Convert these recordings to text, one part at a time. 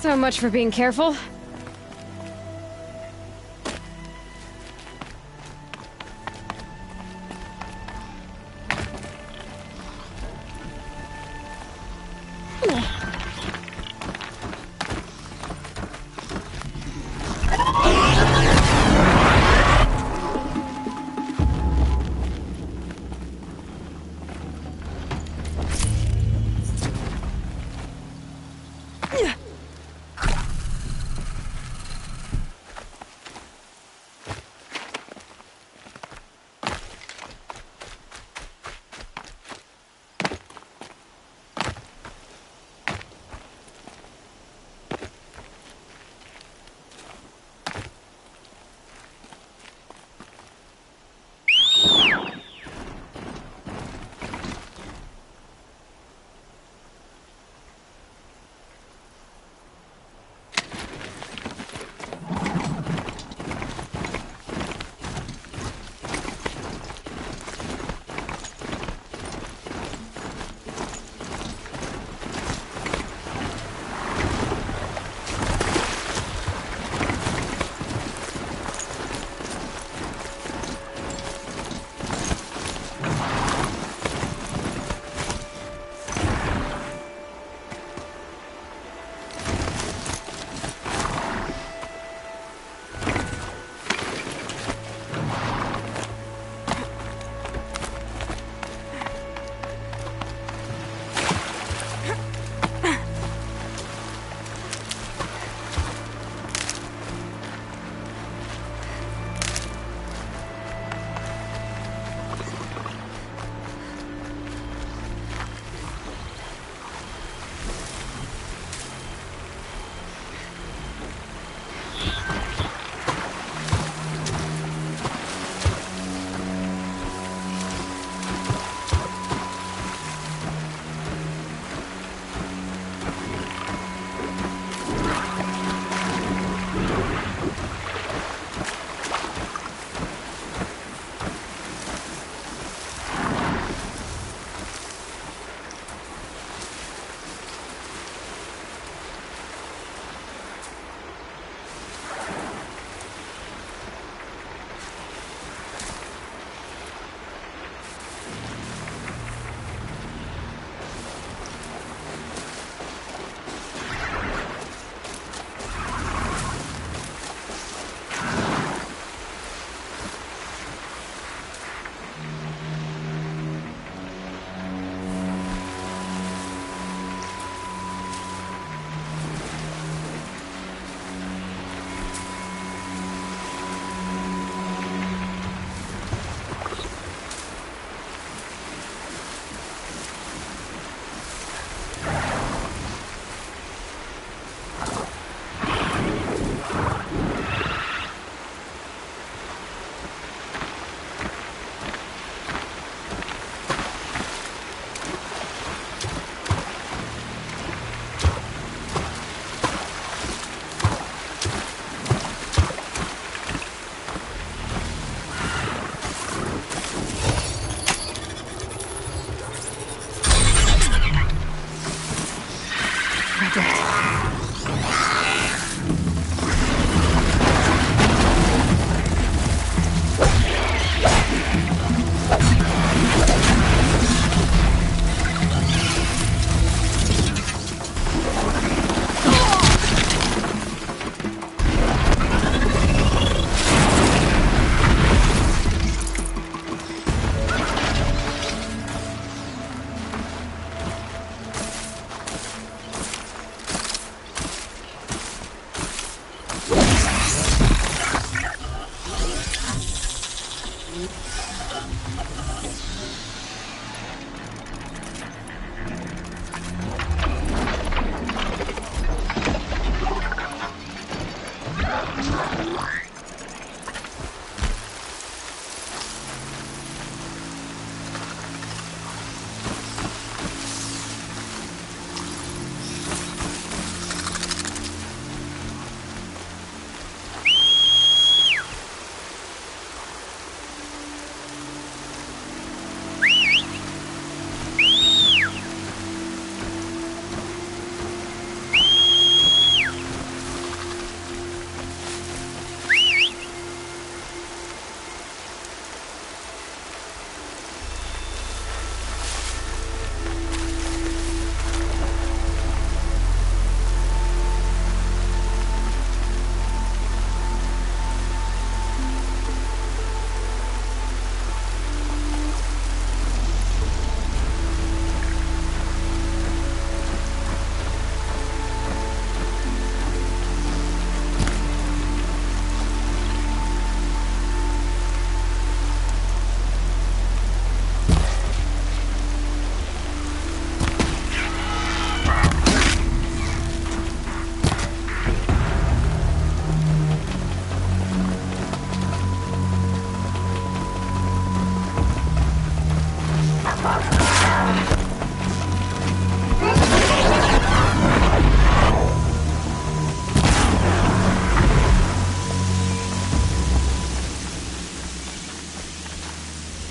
So much for being careful.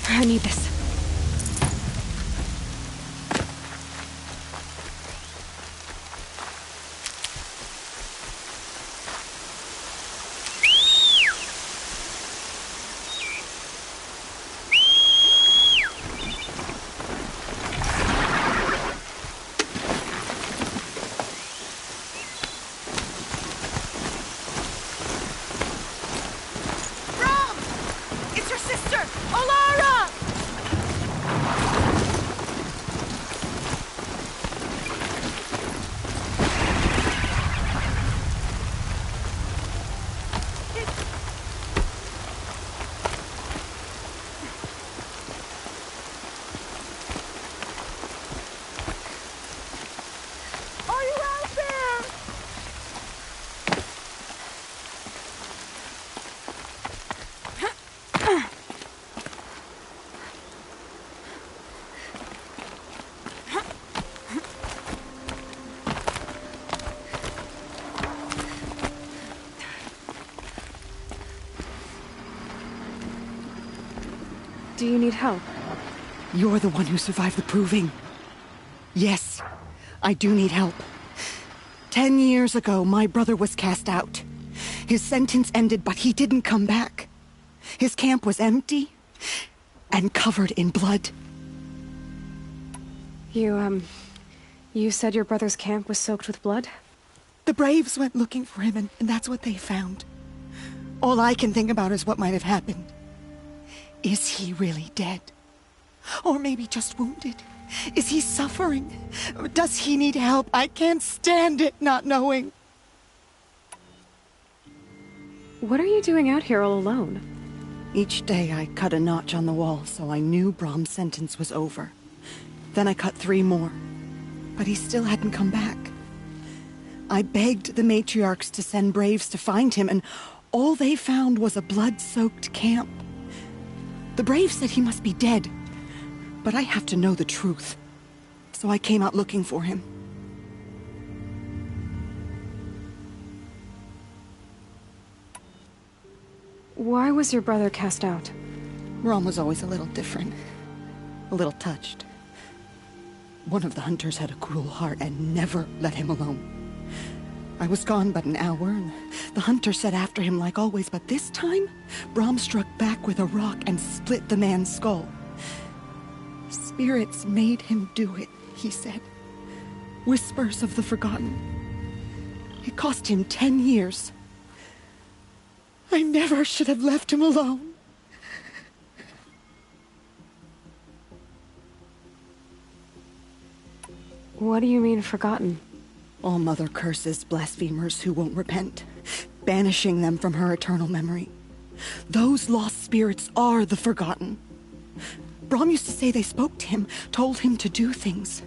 I need this. Do you need help? You're the one who survived the proving. Yes, I do need help. 10 years ago, my brother was cast out. His sentence ended, but he didn't come back. His camp was empty and covered in blood. You said your brother's camp was soaked with blood? The Braves went looking for him, and that's what they found. All I can think about is what might have happened. Is he really dead? Or maybe just wounded? Is he suffering? Does he need help? I can't stand it not knowing. What are you doing out here all alone? Each day I cut a notch on the wall so I knew Brahm's sentence was over. Then I cut 3 more. But he still hadn't come back. I begged the matriarchs to send Braves to find him, and all they found was a blood-soaked camp. The Braves said he must be dead, but I have to know the truth. So I came out looking for him. Why was your brother cast out? Brahm was always a little different. A little touched. One of the hunters had a cruel heart and never let him alone. I was gone but an hour, and the hunter set after him like always, but this time, Brahm struck back with a rock and split the man's skull. Spirits made him do it, he said. Whispers of the forgotten. It cost him 10 years. I never should have left him alone. What do you mean, forgotten? All Mother curses blasphemers who won't repent, banishing them from her eternal memory. Those lost spirits are the forgotten. Brahm used to say they spoke to him, told him to do things.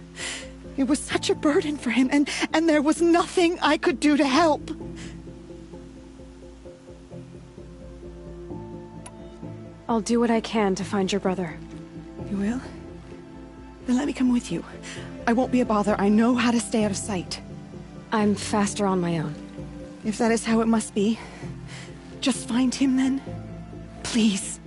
It was such a burden for him, and there was nothing I could do to help. I'll do what I can to find your brother. You will? Then let me come with you. I won't be a bother. I know how to stay out of sight. I'm faster on my own. If that is how it must be, just find him then. Please.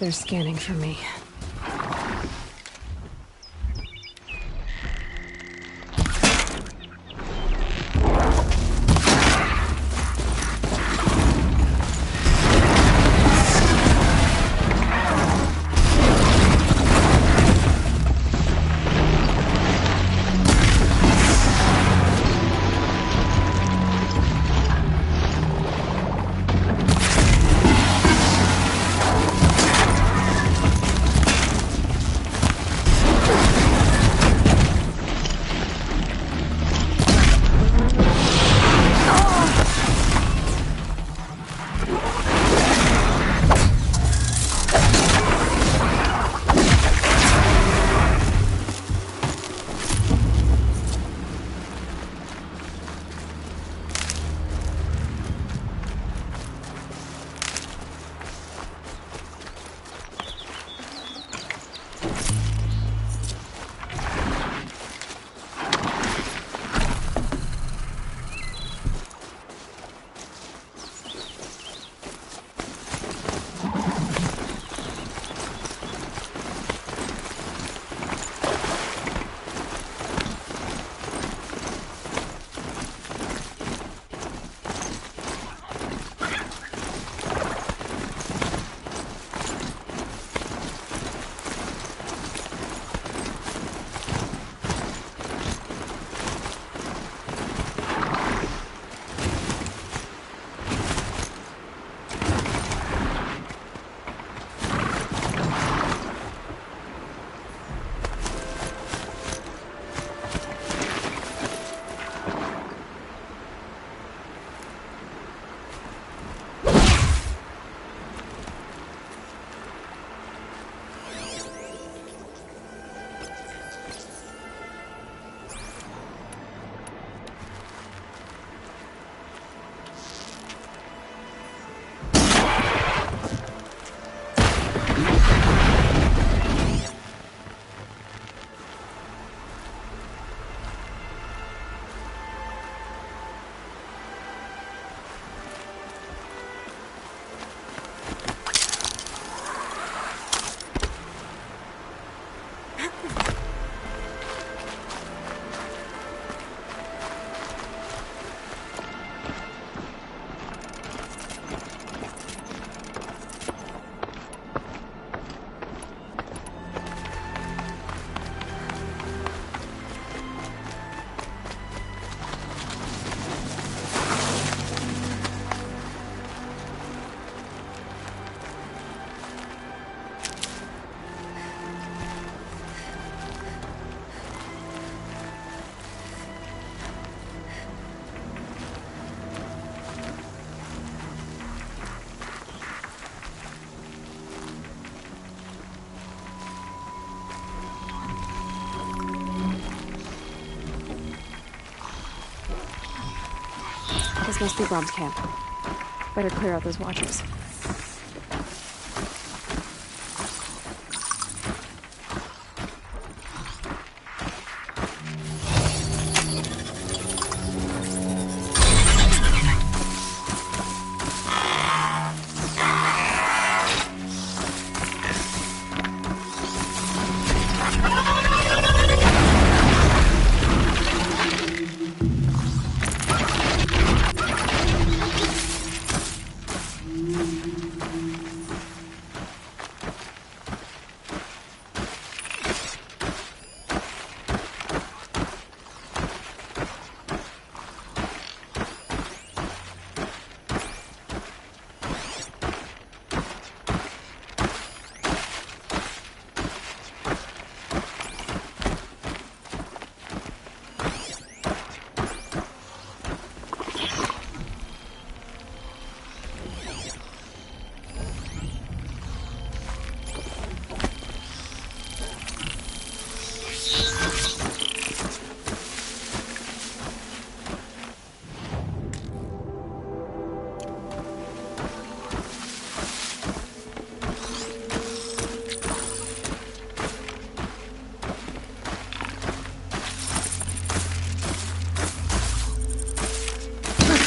They're scanning for me. This must be Brom's camp. Better clear out those watchers.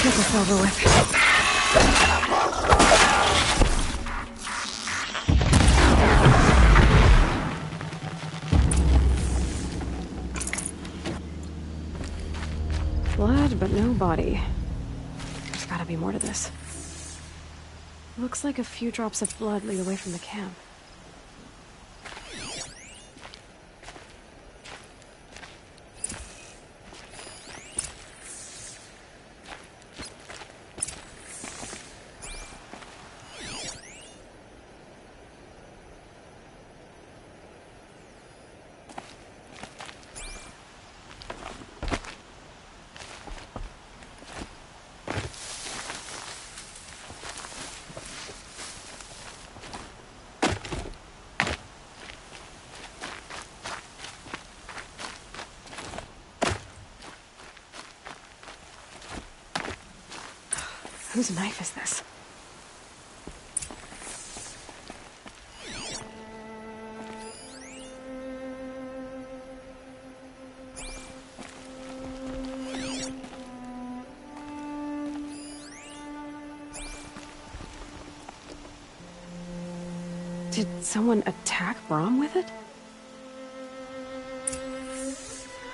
Get this over with. but no body. There's gotta be more to this. Looks like a few drops of blood lead away from the camp. Whose knife is this? Did someone attack Brom with it?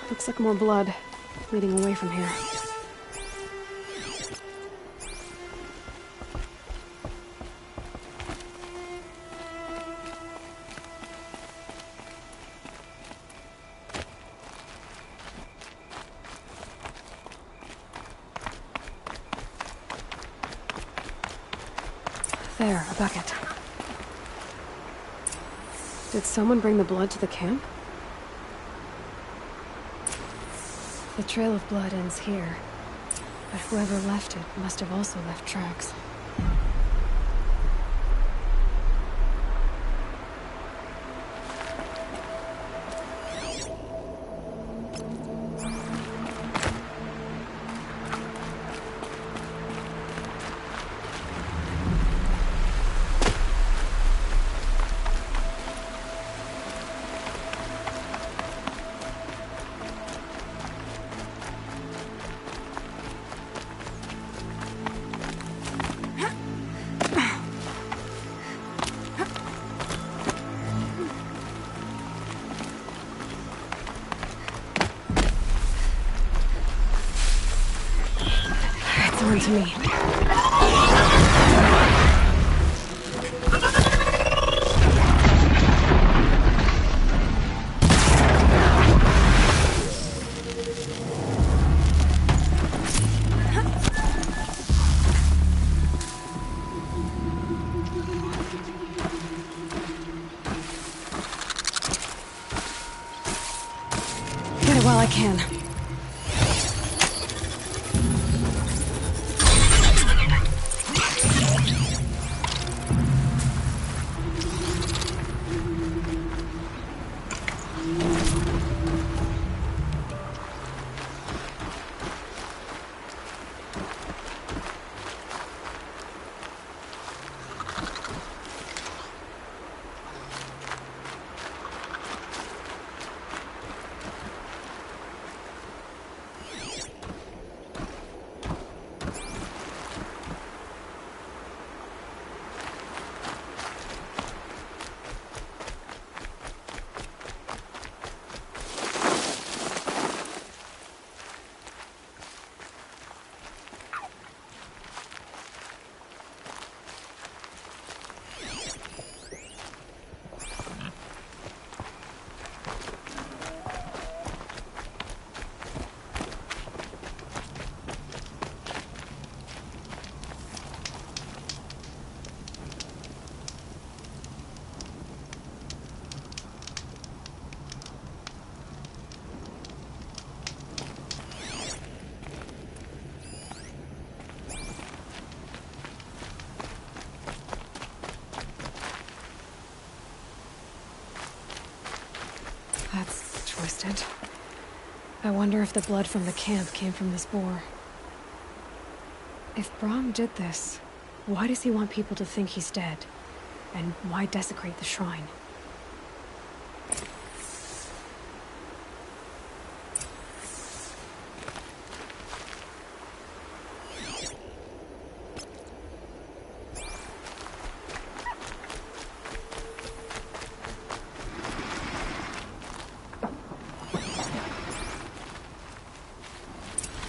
Looks like more blood leading away from here. There, a bucket. Did someone bring the blood to the camp? The trail of blood ends here, but whoever left it must have also left tracks. It's on to me. Get it while I can. That's twisted. I wonder if the blood from the camp came from this boar. If Brom did this, why does he want people to think he's dead? And why desecrate the shrine?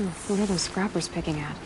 What are those scrappers picking at?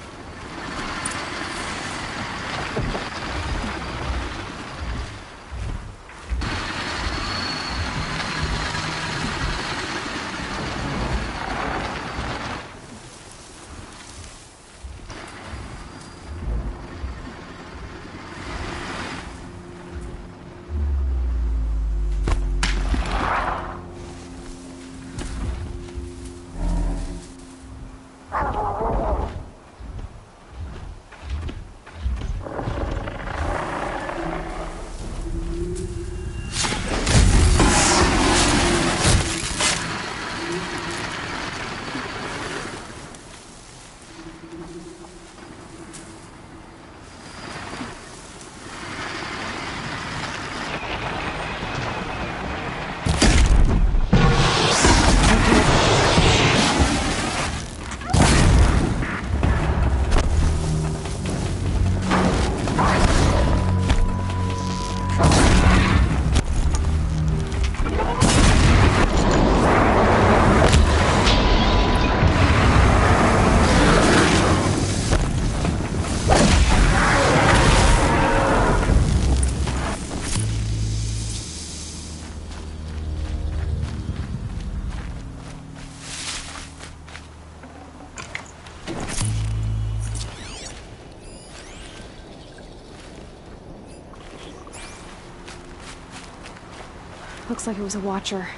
Looks like it was a watcher.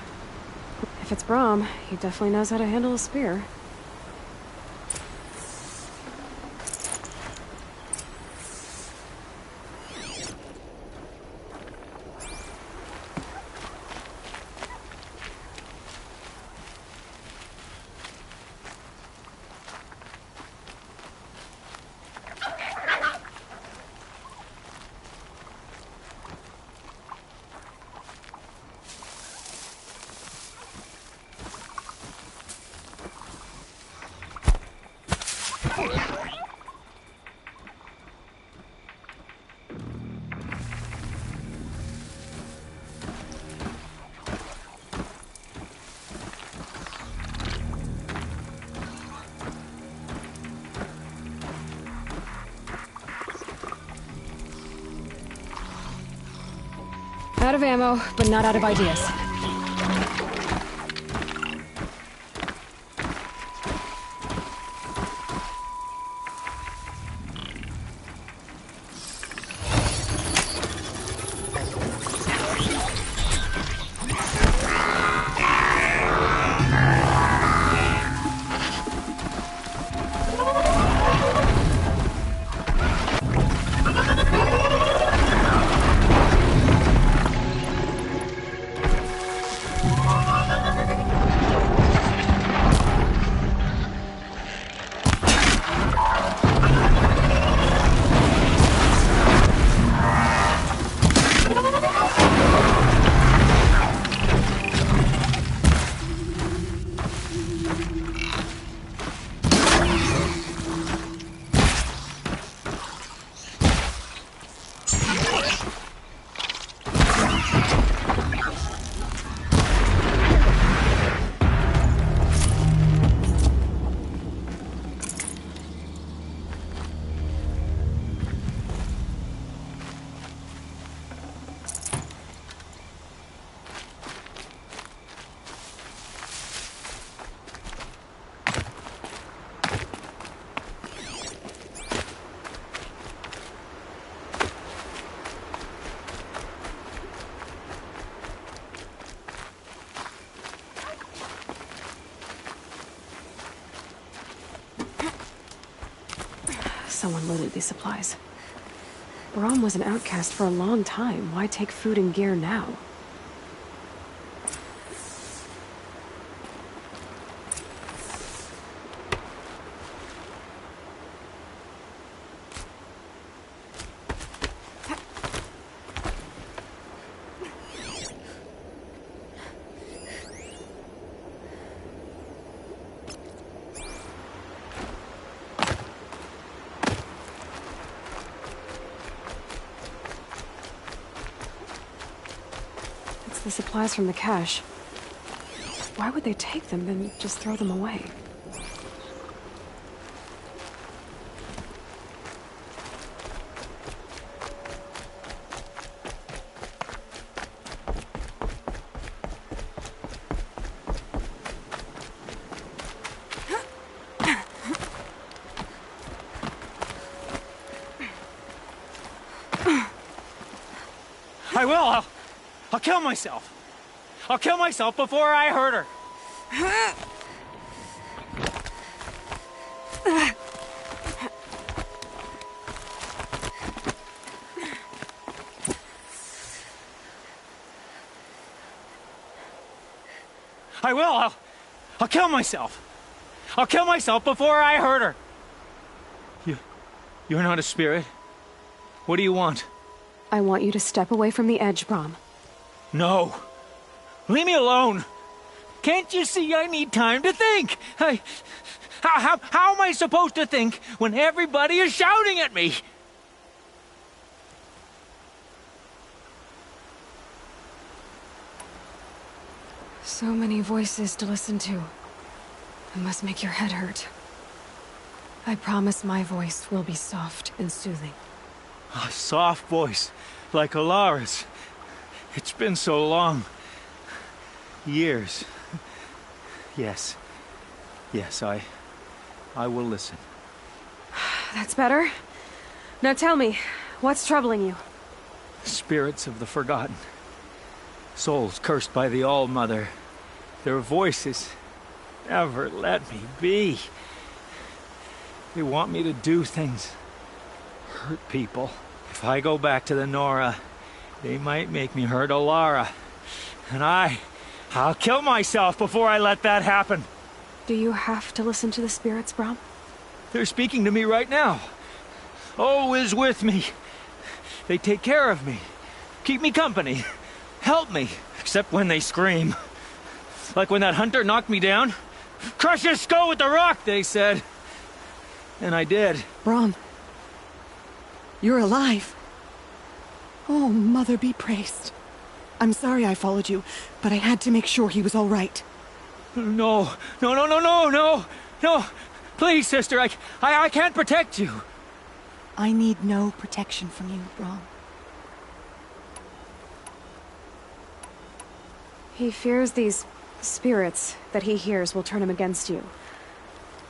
If it's Brahm, he definitely knows how to handle a spear. Out of ammo, but not out of ideas. Someone looted these supplies. Brahm was an outcast for a long time. Why take food and gear now? The supplies from the cache. Why would they take them and just throw them away? I will. I'll kill myself. I'll kill myself before I hurt her. I will. I'll kill myself. I'll kill myself before I hurt her. You're not a spirit. What do you want? I want you to step away from the edge, Brom. No. Leave me alone. Can't you see I need time to think? How am I supposed to think when everybody is shouting at me? So many voices to listen to. It must make your head hurt. I promise my voice will be soft and soothing. A soft voice, like Alara's. It's been so long. Years. Yes. Yes, I will listen. That's better. Now tell me, what's troubling you? Spirits of the forgotten. Souls cursed by the All-Mother. Their voices never let me be. They want me to do things. Hurt people. If I go back to the Nora, they might make me hurt Alara. And I'll kill myself before I let that happen. Do you have to listen to the spirits, Brom? They're speaking to me right now. O is with me. They take care of me. Keep me company. Help me. Except when they scream. Like when that hunter knocked me down. Crush his skull with the rock, they said. And I did. Brom, you're alive. Oh, Mother be praised. I'm sorry I followed you, but I had to make sure he was all right. No. Please, sister, I can't protect you. I need no protection from you, Brom. He fears these spirits that he hears will turn him against you.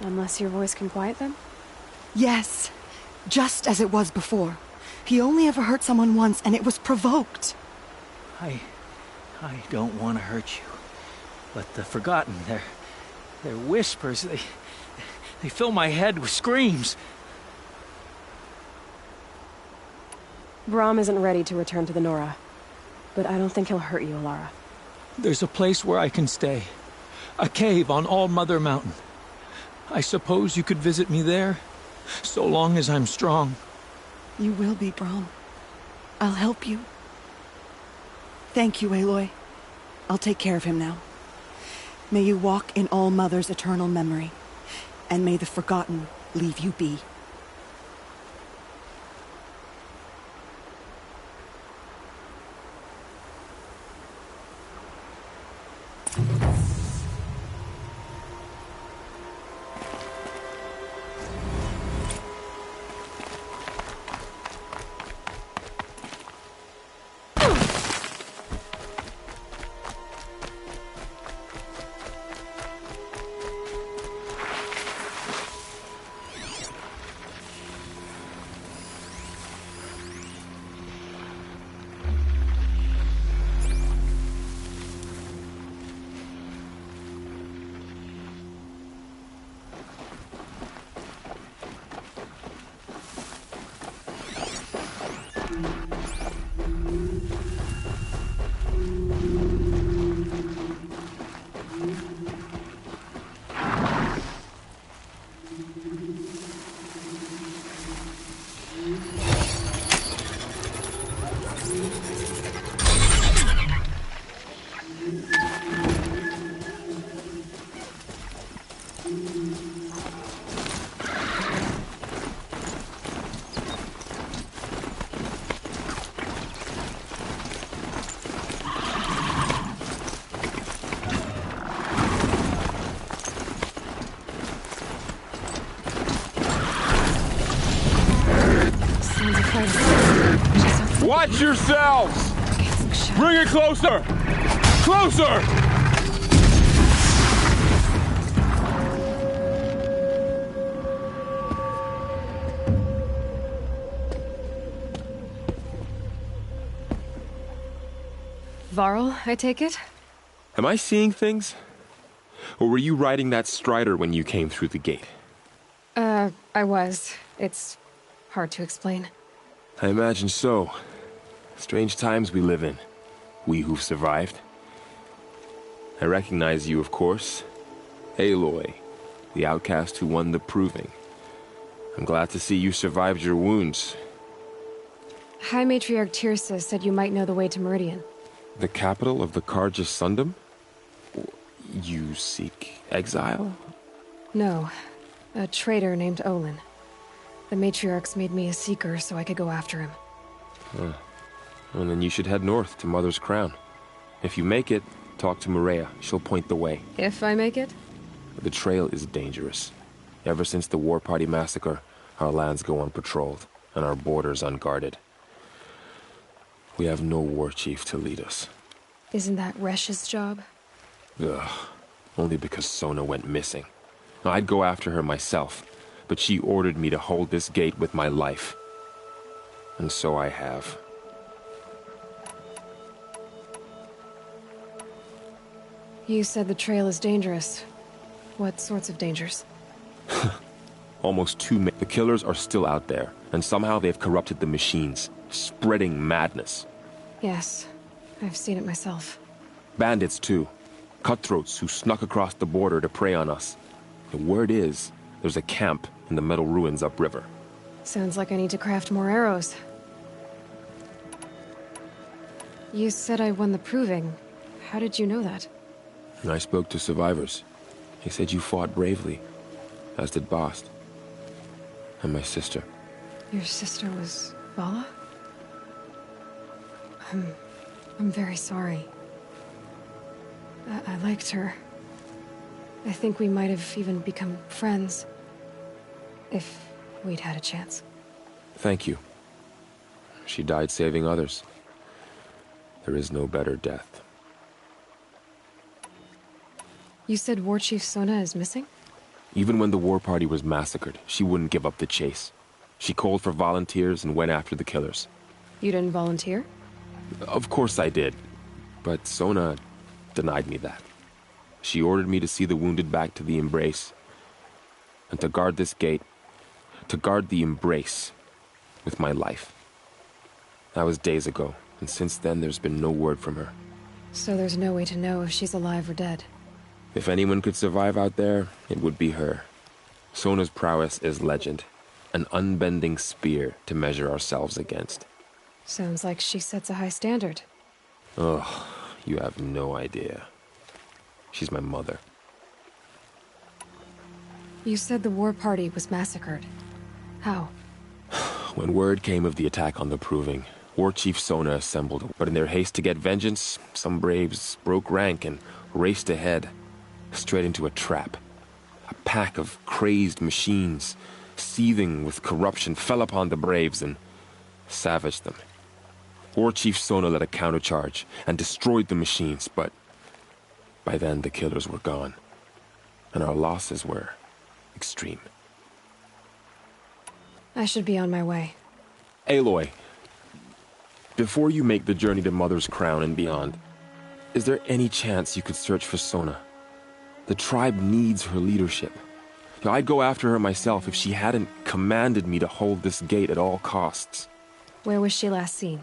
Unless your voice can quiet them? Yes, just as it was before. He only ever hurt someone once, and it was provoked. I don't want to hurt you. But the Forgotten, their whispers, they fill my head with screams. Brom isn't ready to return to the Nora. But I don't think he'll hurt you, Alara. There's a place where I can stay. A cave on All-Mother Mountain. I suppose you could visit me there, so long as I'm strong. You will be, Brom. I'll help you. Thank you, Aloy. I'll take care of him now. May you walk in All-Mother's eternal memory, and may the Forgotten leave you be. Watch yourselves! Bring it closer! Closer! Varl, I take it? Am I seeing things? Or were you riding that strider when you came through the gate? I was. It's hard to explain. I imagine so. Strange times we live in. We who've survived. I recognize you, of course. Aloy, the outcast who won the Proving. I'm glad to see you survived your wounds. High Matriarch Tirsa said you might know the way to Meridian. The capital of the Carja Sundom? You seek exile? No. A traitor named Olin. The Matriarchs made me a seeker so I could go after him. Well, then you should head north to Mother's Crown. If you make it, talk to Maria. She'll point the way. If I make it? The trail is dangerous. Ever since the War Party massacre, our lands go unpatrolled, and our borders unguarded. We have no war chief to lead us. Isn't that Resh's job? Ugh. Only because Sona went missing. I'd go after her myself, but she ordered me to hold this gate with my life. And so I have. You said the trail is dangerous. What sorts of dangers? Almost too many. The killers are still out there, and somehow they've corrupted the machines, spreading madness. Yes, I've seen it myself. Bandits, too. Cutthroats who snuck across the border to prey on us. The word is, there's a camp in the metal ruins upriver. Sounds like I need to craft more arrows. You said I won the Proving. How did you know that? I spoke to survivors. They said you fought bravely, as did Bast. And my sister. Your sister was Vala? I'm very sorry. I liked her. I think we might have even become friends. If we'd had a chance. Thank you. She died saving others. There is no better death. You said War Chief Sona is missing? Even when the war party was massacred, she wouldn't give up the chase. She called for volunteers and went after the killers. You didn't volunteer? Of course I did. But Sona denied me that. She ordered me to see the wounded back to the Embrace. And to guard this gate. To guard the Embrace. With my life. That was days ago, and since then there's been no word from her. So there's no way to know if she's alive or dead. If anyone could survive out there, it would be her. Sona's prowess is legend. An unbending spear to measure ourselves against. Sounds like she sets a high standard. Ugh, you have no idea. She's my mother. You said the war party was massacred. How? When word came of the attack on the Proving, War Chief Sona assembled. But in their haste to get vengeance, some braves broke rank and raced ahead. Straight into a trap. A pack of crazed machines, seething with corruption, fell upon the braves and savaged them. War Chief Sona led a countercharge and destroyed the machines, but by then the killers were gone, and our losses were extreme. I should be on my way. Aloy, before you make the journey to Mother's Crown and beyond, is there any chance you could search for Sona? The tribe needs her leadership. I'd go after her myself if she hadn't commanded me to hold this gate at all costs. Where was she last seen?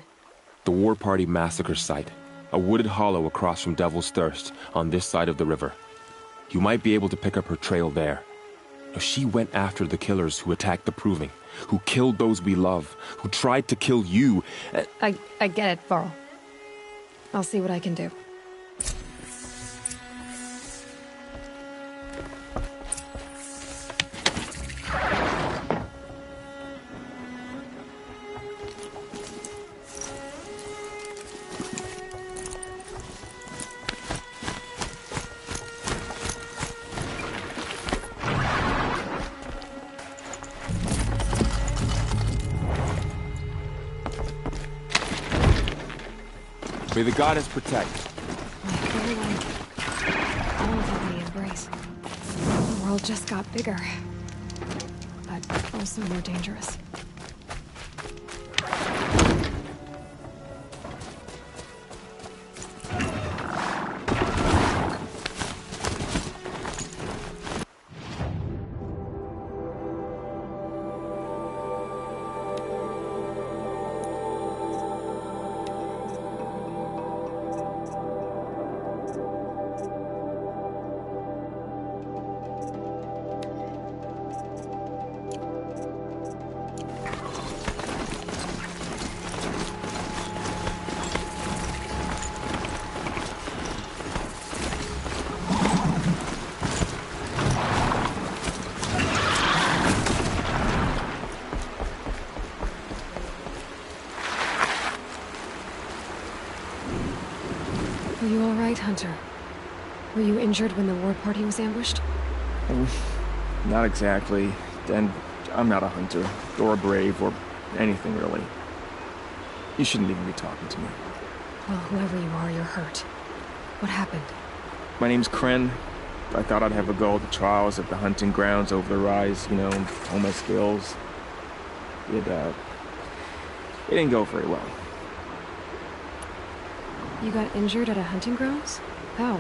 The War Party massacre site. A wooded hollow across from Devil's Thirst, on this side of the river. You might be able to pick up her trail there. She went after the killers who attacked the Proving, who killed those we love, who tried to kill you. I get it, Varl. I'll see what I can do. May the goddess protect. All of the Embrace. The world just got bigger, but also more dangerous. you all right, Hunter? Were you injured when the war party was ambushed? Not exactly. And I'm not a hunter, or a brave, or anything really. You shouldn't even be talking to me. Well, whoever you are, you're hurt. What happened? My name's Kren. I thought I'd have a go at the trials at the hunting grounds over the rise, you know, hone my skills. It didn't go very well. You got injured at a hunting grounds? How?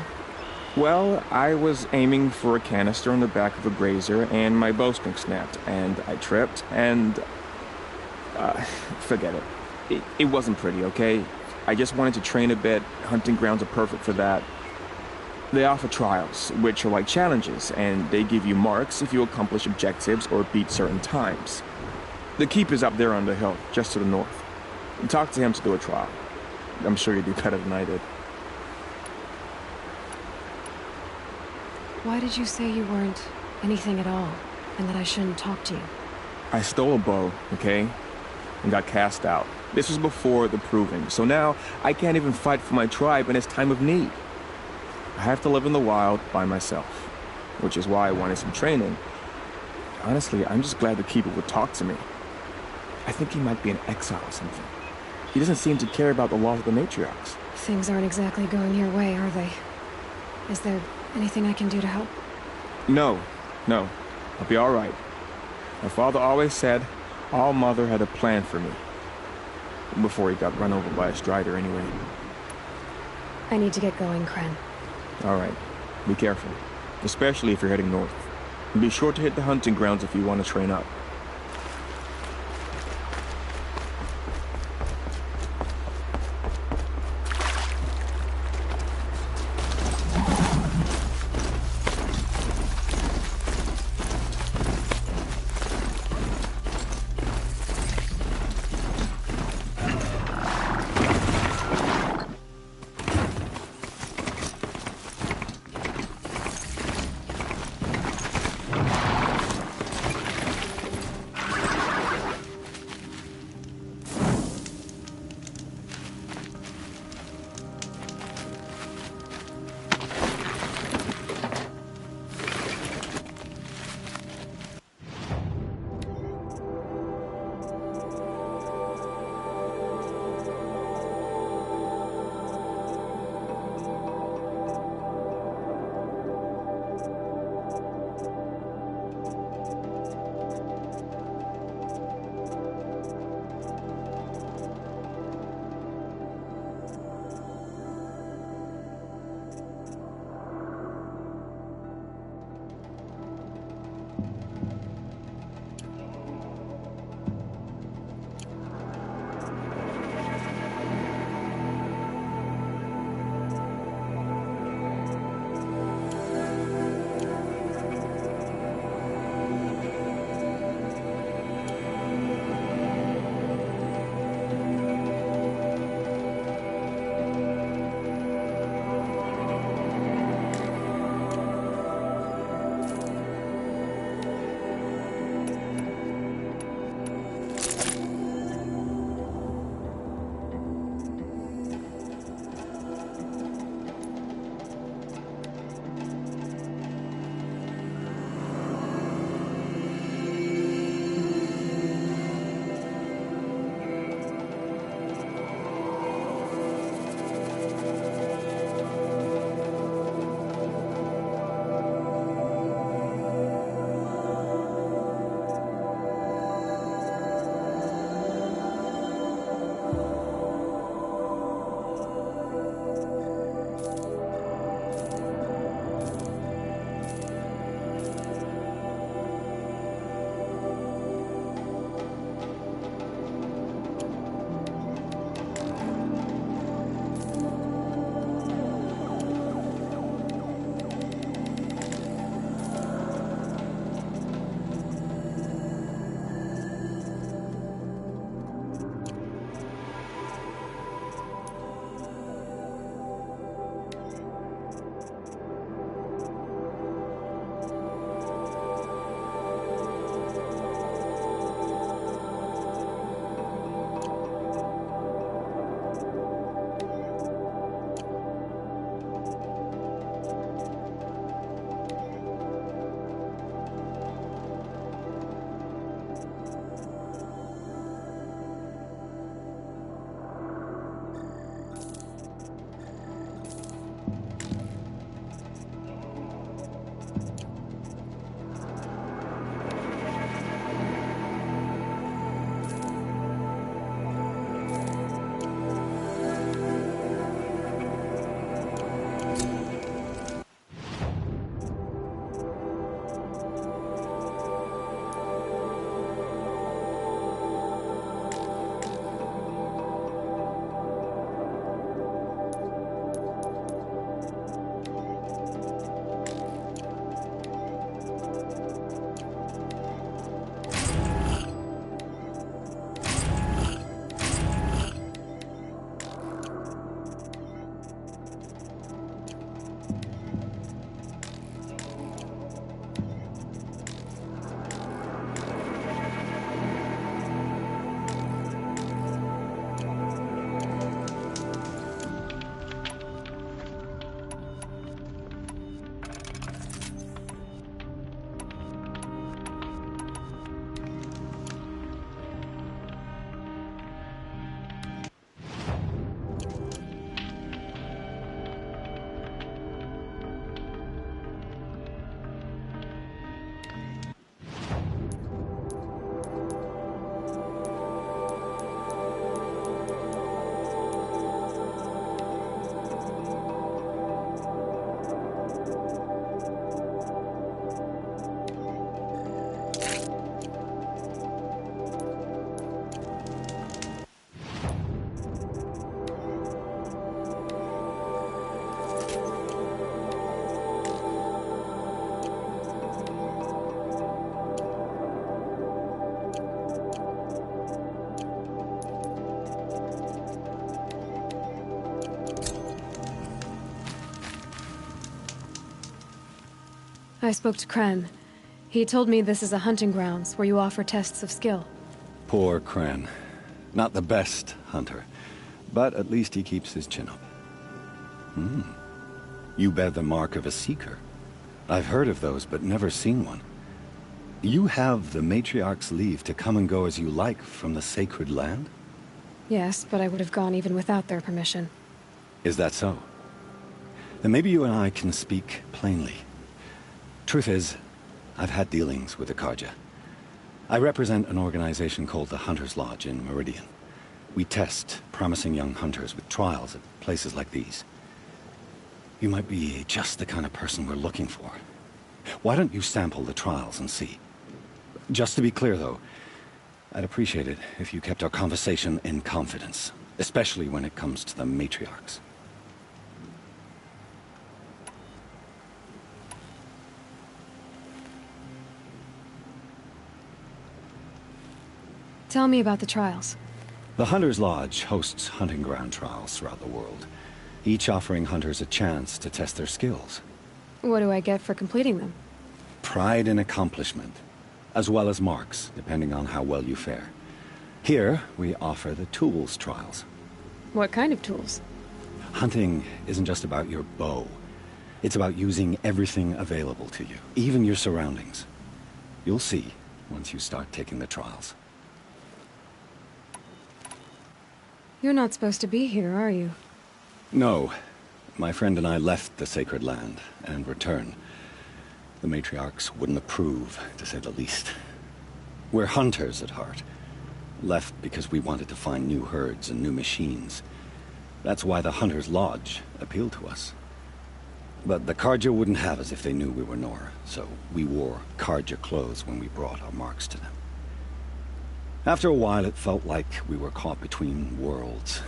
Well, I was aiming for a canister on the back of a grazer, and my bowstring snapped, and I tripped, and... forget it. It wasn't pretty, okay? I just wanted to train a bit. Hunting grounds are perfect for that. They offer trials, which are like challenges, and they give you marks if you accomplish objectives or beat certain times. The keep is up there on the hill, just to the north. Talk to him to do a trial. I'm sure you'd do better than I did. Why did you say you weren't anything at all, and that I shouldn't talk to you? I stole a bow, okay? And got cast out. This was before the proving, so now I can't even fight for my tribe in its time of need. I have to live in the wild by myself, which is why I wanted some training. Honestly, I'm just glad the Keeper would talk to me. I think he might be in exile or something. He doesn't seem to care about the laws of the matriarchs. Things aren't exactly going your way, are they? Is there anything I can do to help? No. I'll be all right. My father always said All Mother had a plan for me. Before he got run over by a strider, anyway. I need to get going, Kren. All right. Be careful. Especially if you're heading north. And be sure to hit the hunting grounds if you want to train up. I spoke to Kren. He told me this is a hunting grounds where you offer tests of skill. Poor Kren. Not the best hunter, but at least he keeps his chin up. You bear the mark of a seeker. I've heard of those, but never seen one. You have the Matriarch's leave to come and go as you like from the sacred land? Yes, but I would have gone even without their permission. Is that so? Then maybe you and I can speak plainly. Truth is, I've had dealings with the Carja. I represent an organization called the Hunter's Lodge in Meridian. We test promising young hunters with trials at places like these. You might be just the kind of person we're looking for. Why don't you sample the trials and see? Just to be clear, though, I'd appreciate it if you kept our conversation in confidence, especially when it comes to the matriarchs. Tell me about the trials. The Hunter's Lodge hosts hunting ground trials throughout the world, each offering hunters a chance to test their skills. What do I get for completing them? Pride in accomplishment, as well as marks, depending on how well you fare. Here, we offer the tools trials. What kind of tools? Hunting isn't just about your bow. It's about using everything available to you, even your surroundings. You'll see once you start taking the trials. You're not supposed to be here, are you? No. My friend and I left the sacred land and returned. The matriarchs wouldn't approve, to say the least. We're hunters at heart. Left because we wanted to find new herds and new machines. That's why the Hunter's Lodge appealed to us. But the Carja wouldn't have us if they knew we were Nora, so we wore Carja clothes when we brought our marks to them. After a while, it felt like we were caught between worlds.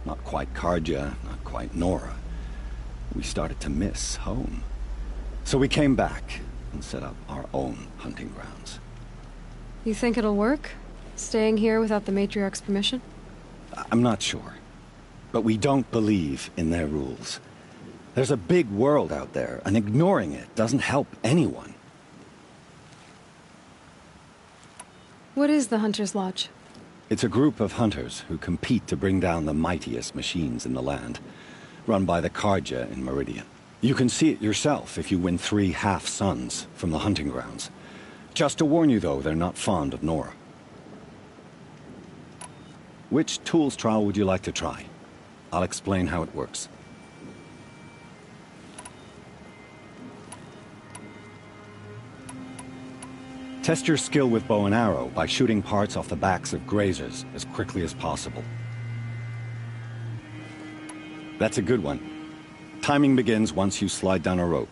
Not quite Carja, not quite Nora. We started to miss home. So we came back and set up our own hunting grounds. You think it'll work? Staying here without the Matriarch's permission? I'm not sure. But we don't believe in their rules. There's a big world out there, and ignoring it doesn't help anyone. What is the Hunter's Lodge? It's a group of hunters who compete to bring down the mightiest machines in the land, run by the Carja in Meridian. You can see it yourself if you win 3 half-suns from the hunting grounds. Just to warn you, though, they're not fond of Nora. Which tools trial would you like to try? I'll explain how it works. Test your skill with bow and arrow by shooting parts off the backs of grazers as quickly as possible. That's a good one. Timing begins once you slide down a rope.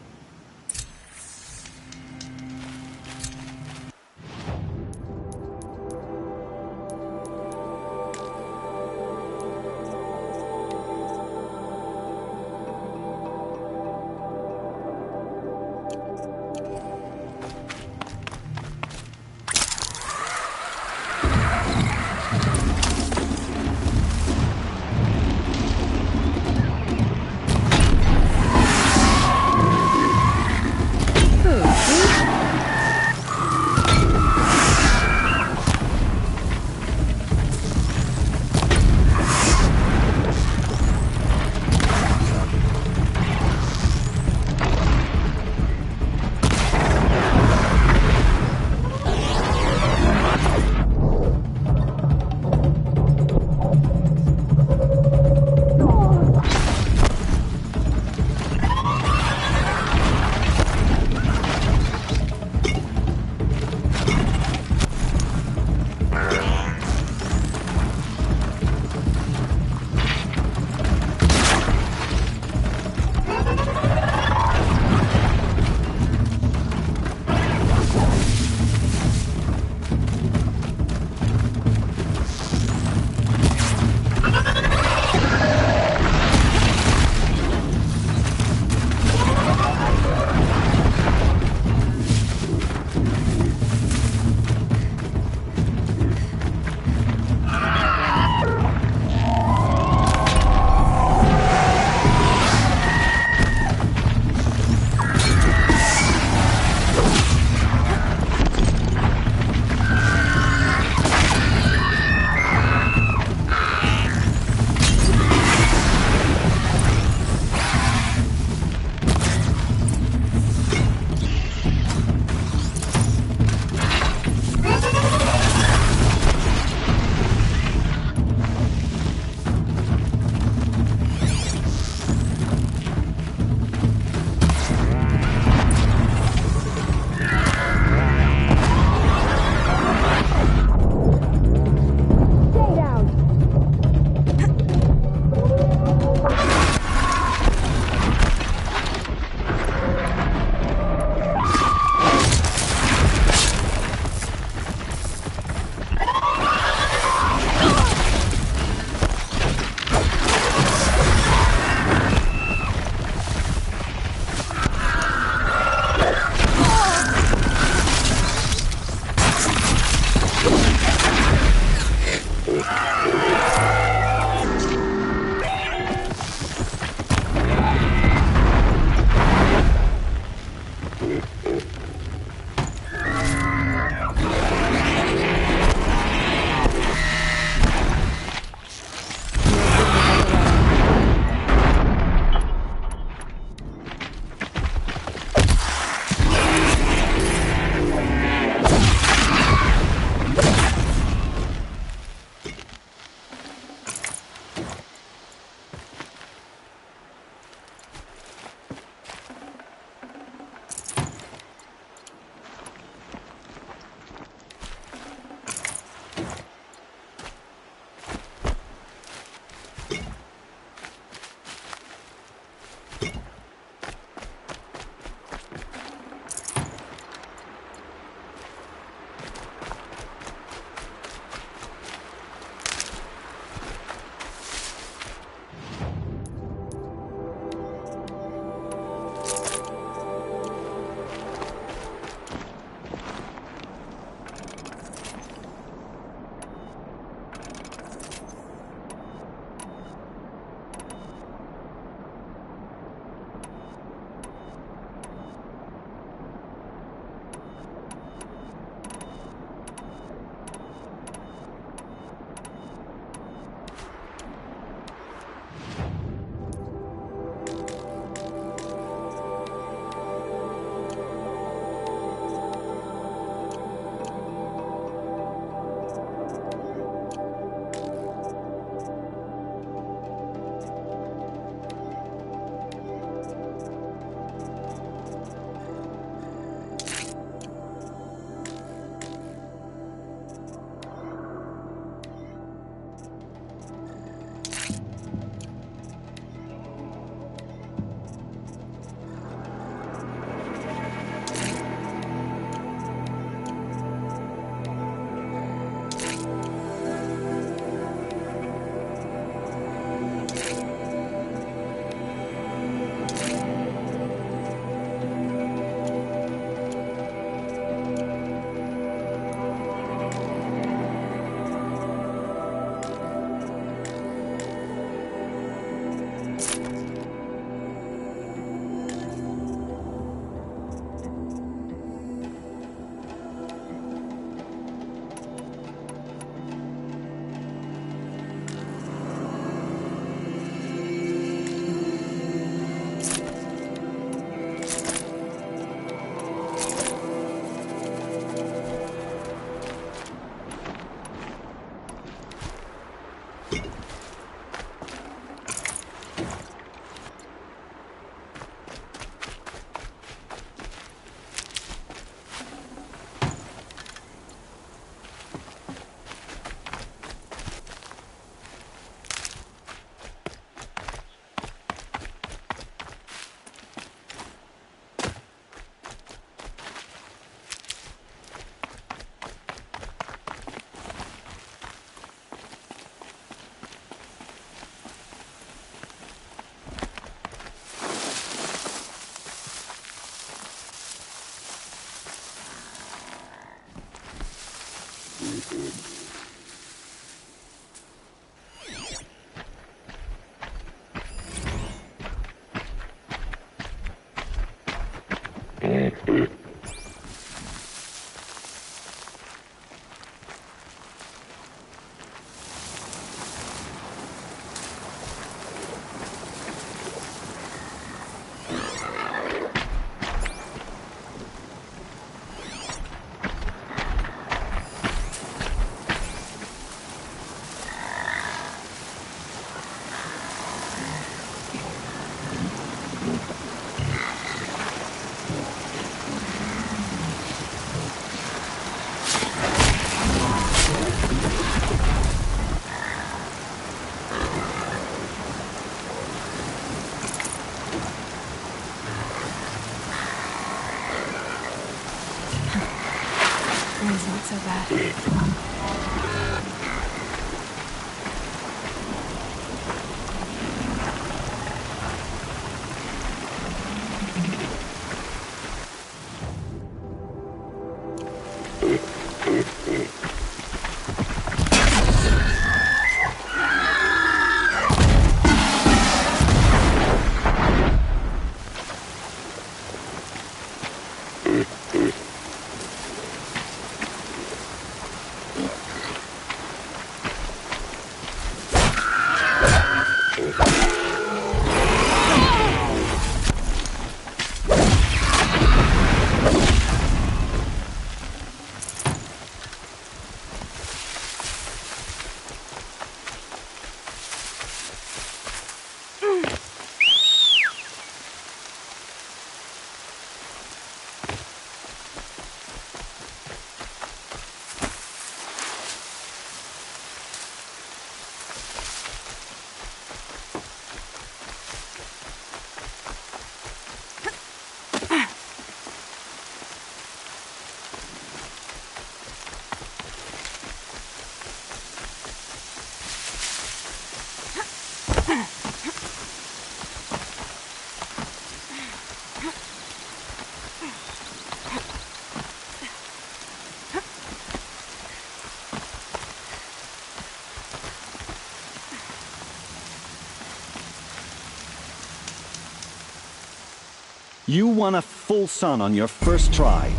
You won a full sun on your first try.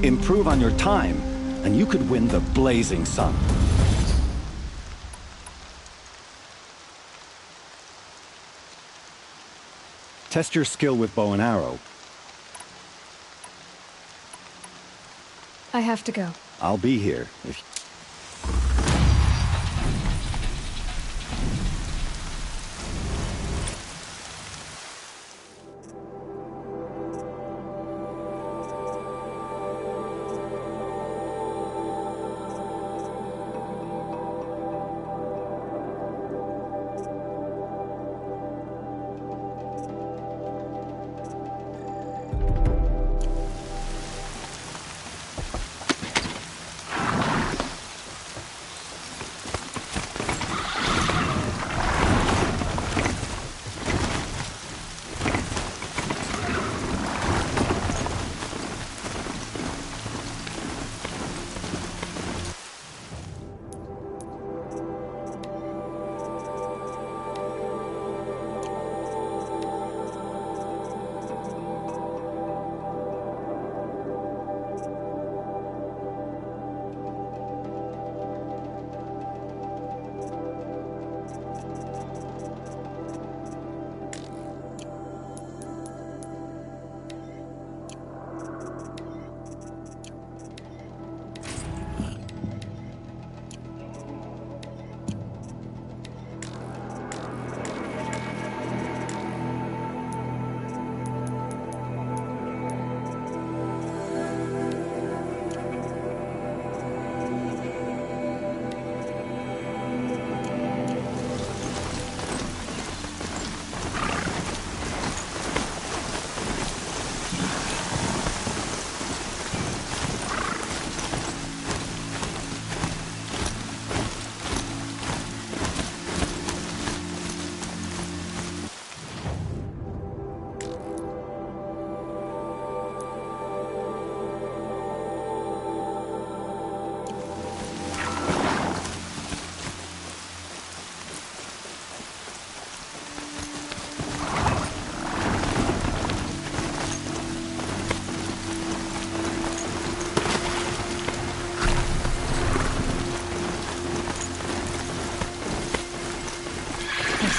Improve on your time, and you could win the Blazing Sun. Test your skill with bow and arrow. I have to go. I'll be here if...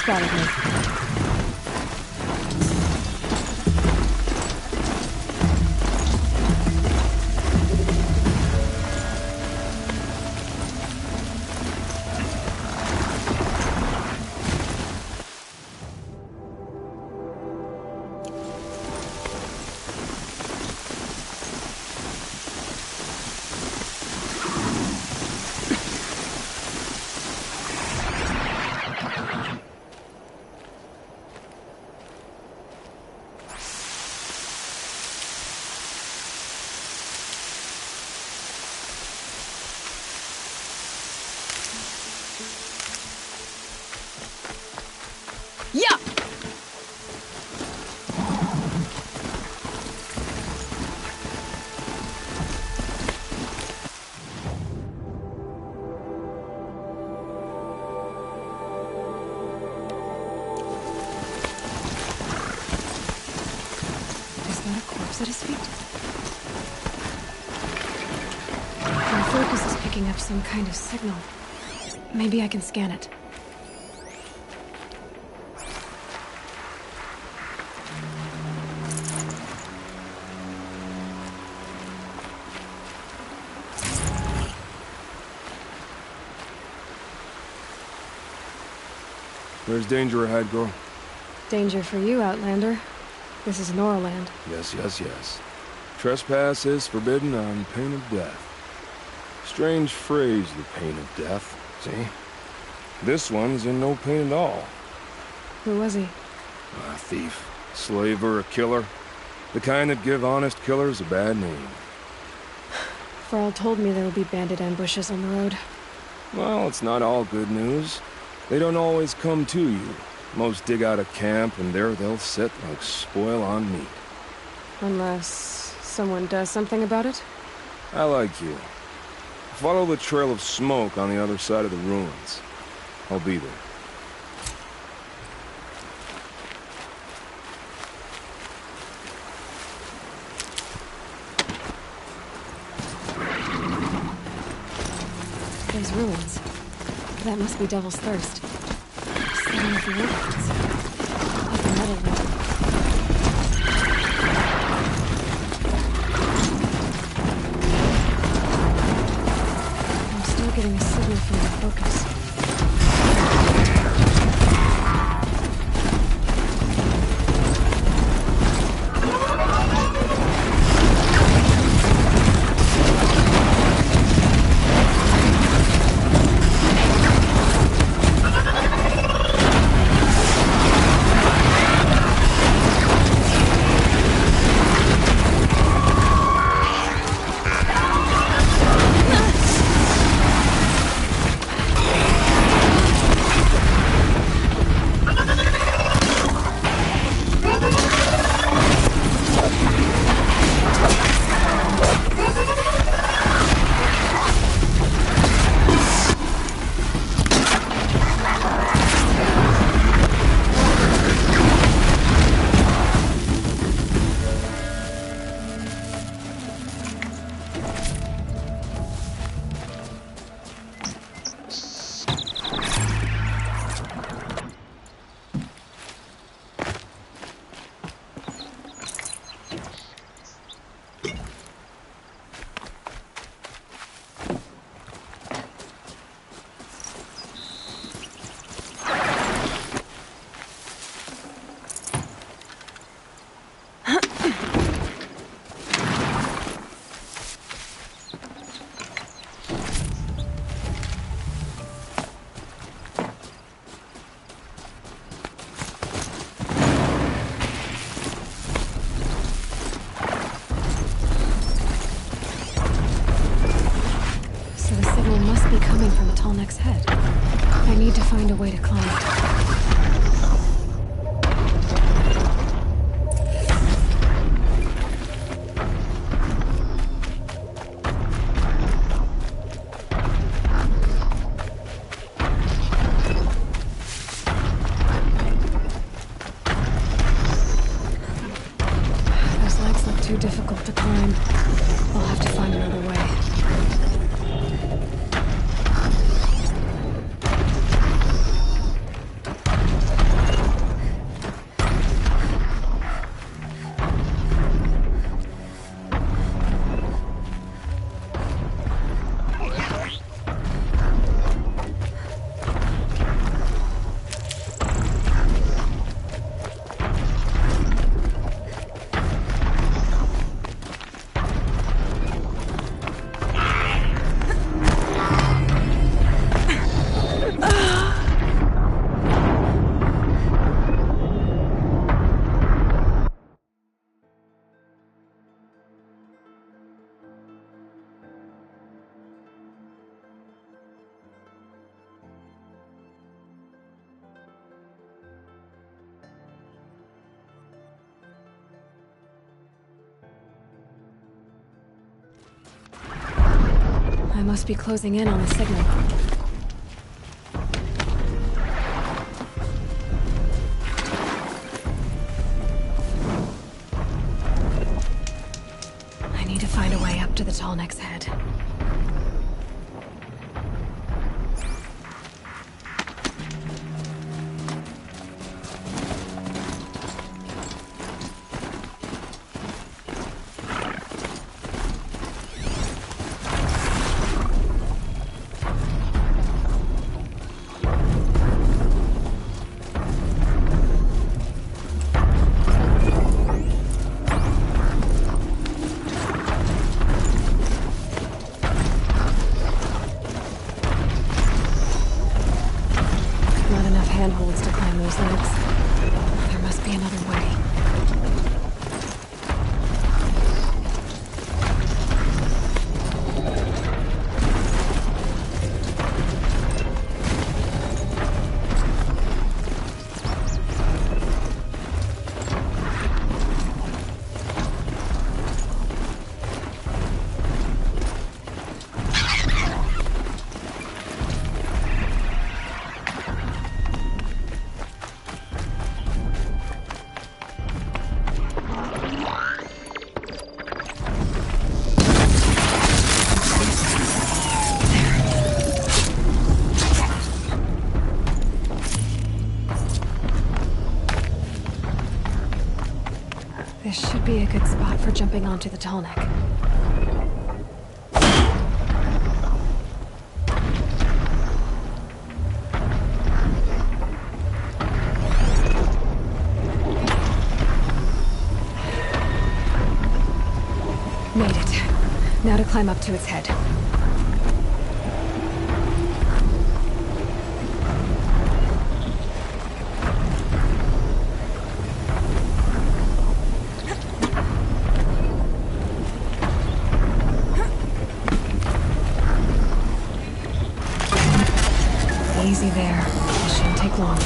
Spotted me. footsteps at his feet. My focus is picking up some kind of signal. Maybe I can scan it. There's danger ahead, girl. Danger for you, Outlander. This is Norland. Yes, yes, yes. Trespass is forbidden on pain of death. Strange phrase, the pain of death. See? This one's in no pain at all. Who was he? A thief, slaver, a killer. The kind that give honest killers a bad name. Farrell told me there would be bandit ambushes on the road. Well, it's not all good news. They don't always come to you. Most dig out a camp, and there they'll sit like spoil on meat. Unless someone does something about it? I like you. Follow the trail of smoke on the other side of the ruins. I'll be there. Those ruins. That must be Devil's Thirst. Setting of the organs. Like a metal room. I'm still getting a signal from the focus. Tallneck's head. I need to find a way to climb it. Those legs look too difficult to climb. I'll have to find another way. I must be closing in on the signal. Tallneck's head. Handholds to climb those legs. There must be another way. This should be a good spot for jumping onto the Tallneck. Made it. Now to climb up to its head. Easy there. It shouldn't take long.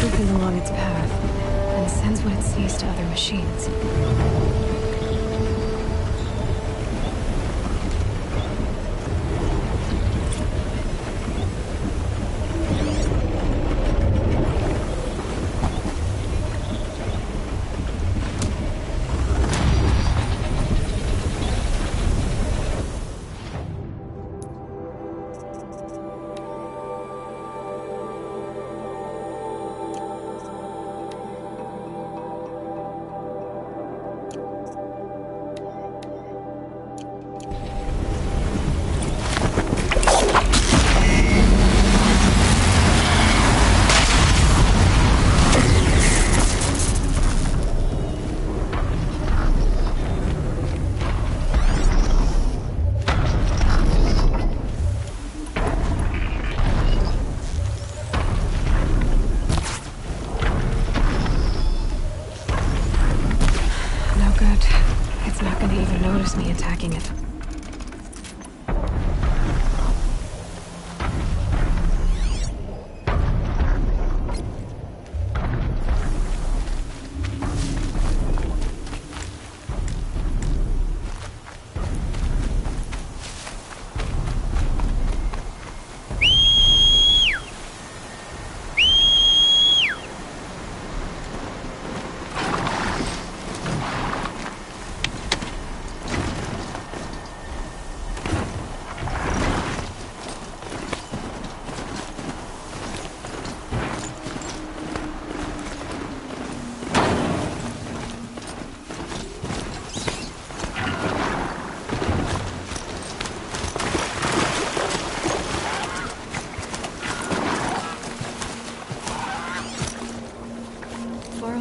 Everything along its path and sends what it sees to other machines. Me attacking it.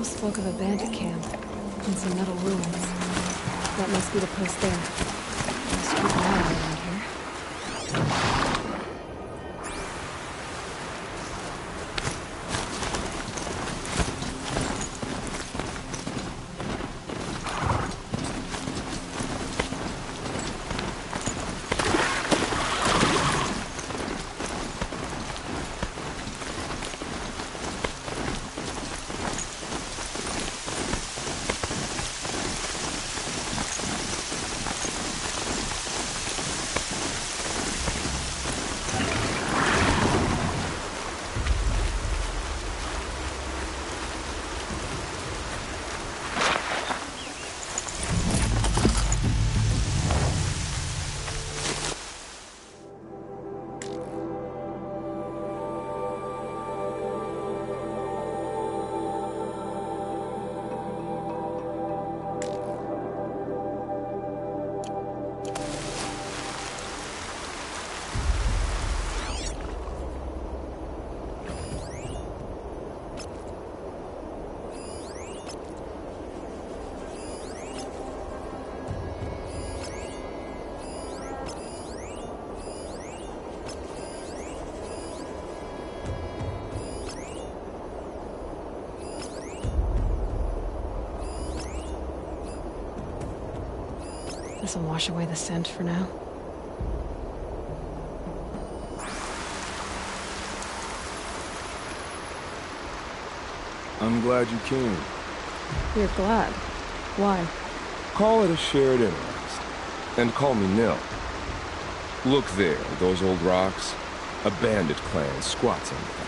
Spoke of a bandit camp and some metal ruins. That must be the post there. Must keep an eye around here. This'll wash away the scent for now. I'm glad you came. You're glad. Why? Call it a shared interest. And call me Nil. Look there, those old rocks. A bandit clan squats under them.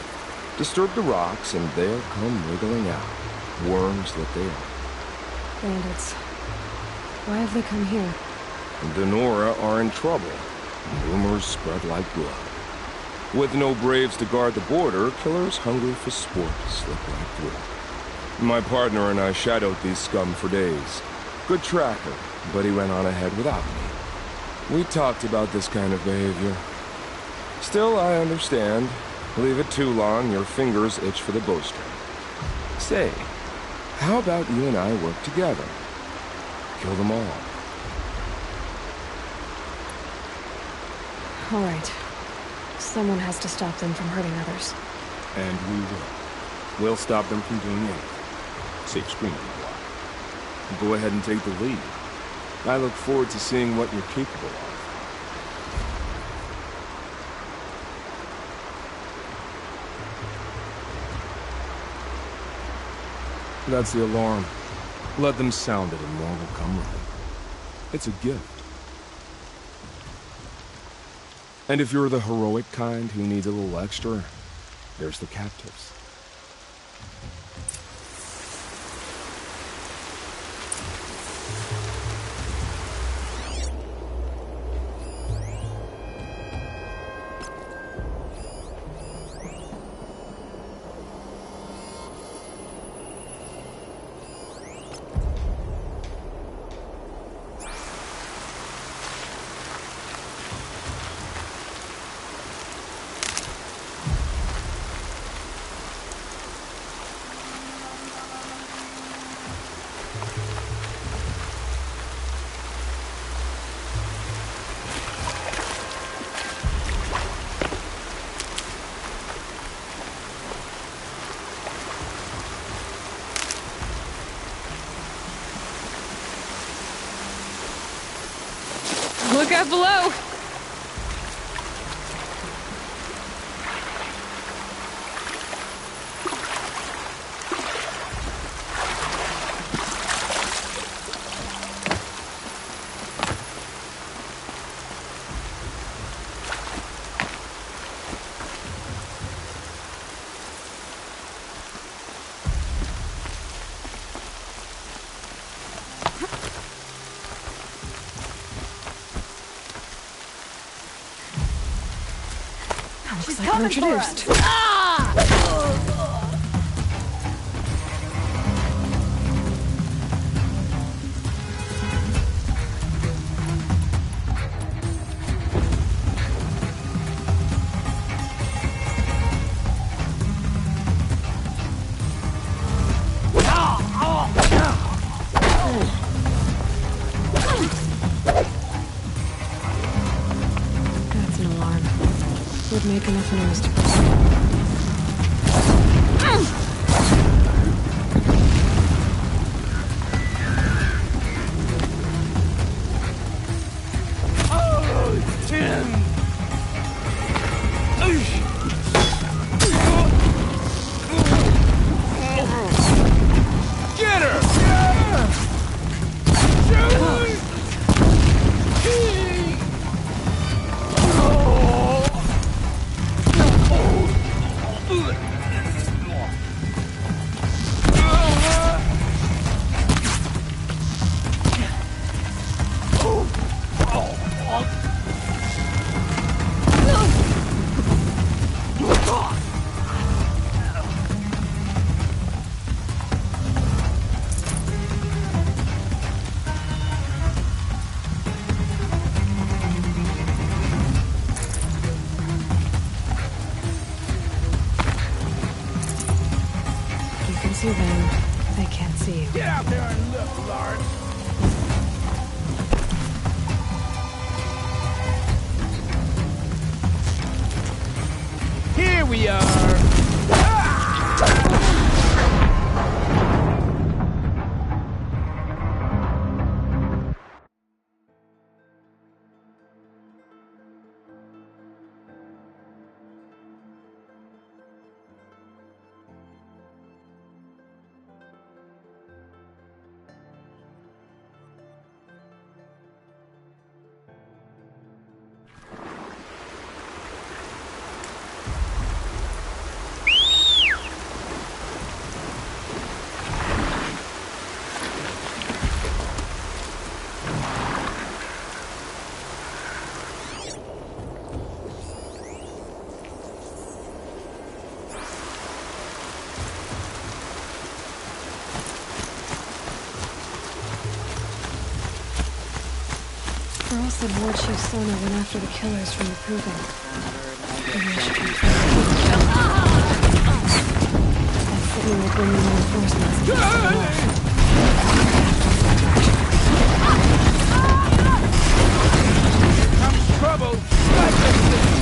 Disturb the rocks and they'll come wriggling out. Worms that they are. Bandits. Why have they come here? The Nora are in trouble. Rumors spread like blood. With no braves to guard the border, killers hungry for sport slip right through. My partner and I shadowed these scum for days. Good tracker, but he went on ahead without me. We talked about this kind of behavior. Still, I understand. Leave it too long, your fingers itch for the bowstring. Say, how about you and I work together? Kill them all. All right. Someone has to stop them from hurting others. And we will. We'll stop them from doing anything. Save screaming a while. Go ahead and take the lead. I look forward to seeing what you're capable of. That's the alarm. Let them sound it and more will come with it. It's a gift. And if you're the heroic kind who needs a little extra, there's the captives. Look out below! Looks like we're introduced. That's an alarm. Would make enough noise to pursue. See them, they can't see you. Get out there and look, Lard. Here we are. Girl said War Chief Sona went after the killers from the Proving. Maybe I should confront them. That signal will bring in reinforcements. Here comes trouble! Strike this thing!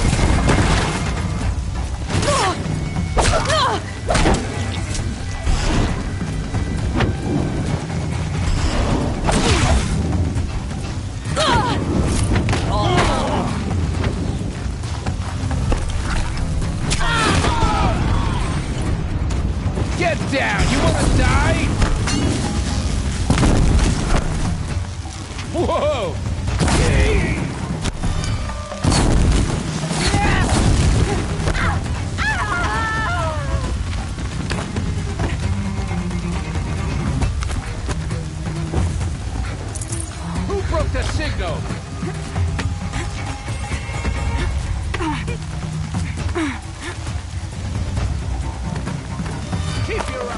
Get down! You wanna die? Whoa! Who broke the signal? Keep your eye.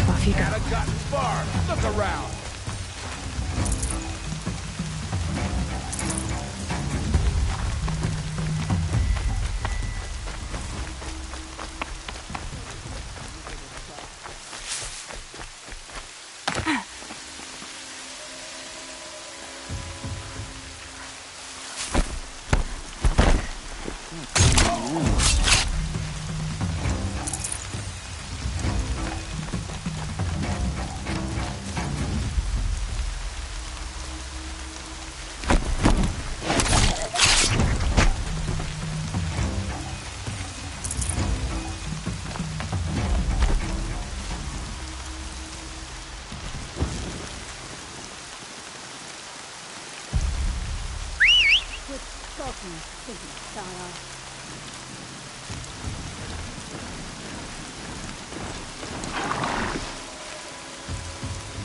Off you go. Haven't gotten far. Look around.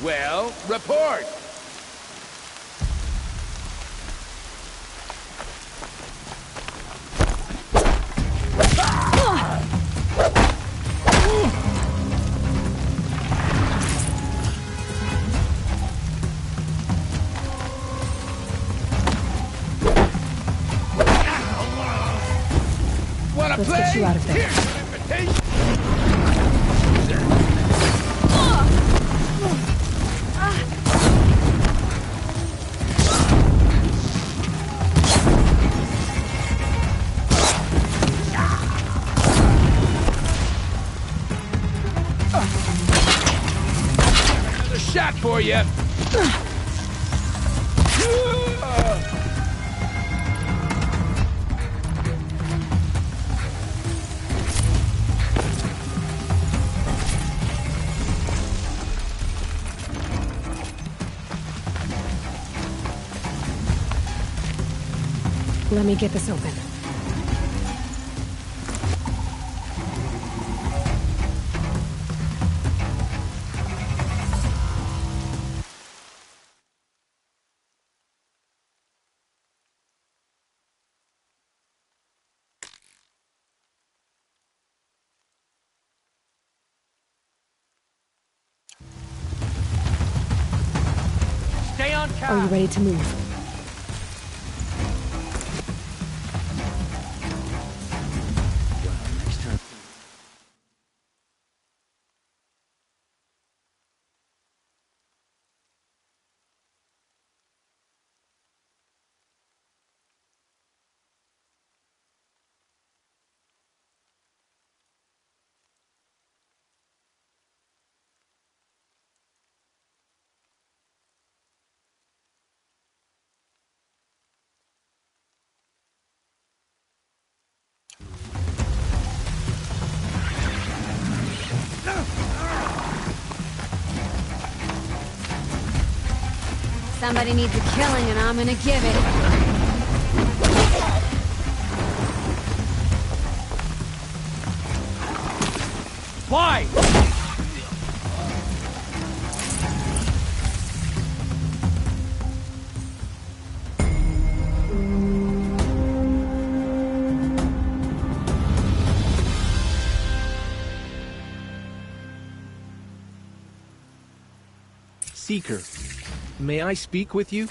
Well, report! Wanna Let's play? get you out of there. Here's an invitation. Another shot for you. Let me get this open. Stay on Are you task. ready to move? Somebody needs a killing, and I'm gonna give it. Why? Seeker. May I speak with you?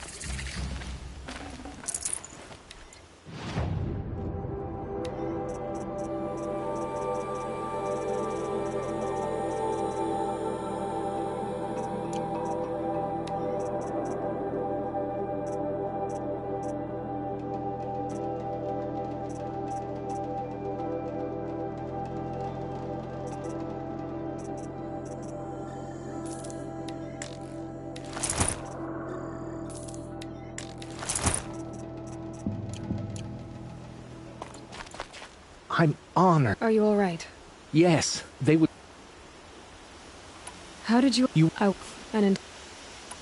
I'm honored. Are you all right? Yes, they would. How did you... You-